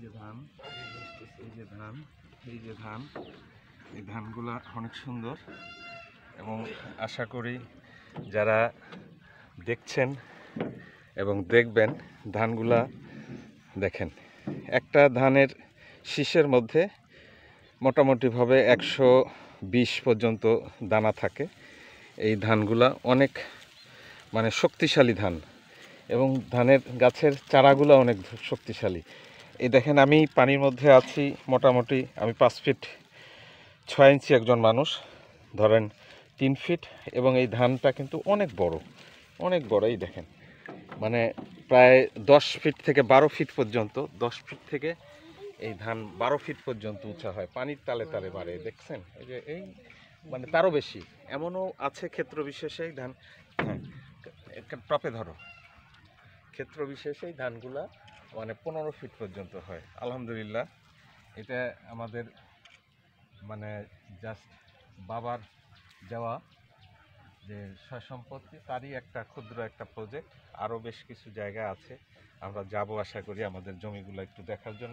যে ধান, এই যে ধান, এই যে ধান, এই ধানগুলা অনেক সুন্দর এবং আশা করি যারা দেখছেন এবং দেখবেন ধানগুলা দেখেন, একটা ধানের শীষের মধ্যে মোটামুটিভাবে 120 পর্যন্ত দানা থাকে। এই ধানগুলা অনেক মানে শক্তিশালী ধান এবং ধানের গাছের চারাগুলো অনেক শক্তিশালী। এই দেখেন, আমি পানির মধ্যে আছি, মোটামুটি আমি 5 ফিট 6 ইঞ্চি একজন মানুষ, ধরেন 3 ফিট, এবং এই ধানটা কিন্তু অনেক বড়, অনেক বড়। এই দেখেন, মানে প্রায় 10 ফিট থেকে 12 ফিট পর্যন্ত, 10 ফিট থেকে এই ধান 12 ফিট পর্যন্ত উঁচা হয়, পানির তালে তালে বাড়ে। দেখছেন, এই যে এই মানে তারও বেশি, এমনও আছে ক্ষেত্র বিশেষে এই ধান, হ্যাঁ টপে ধরো, ক্ষেত্র বিশেষে এই ধানগুলা মানে 15 ফিট পর্যন্ত হয়। আলহামদুলিল্লাহ, এটা আমাদের মানে জাস্ট বাবার দেওয়া যে সয় সম্পত্তি, তারই একটা ক্ষুদ্র একটা প্রজেক্ট। আরও বেশ কিছু জায়গা আছে, আমরা যাব আশা করি আমাদের জমিগুলো একটু দেখার জন্য।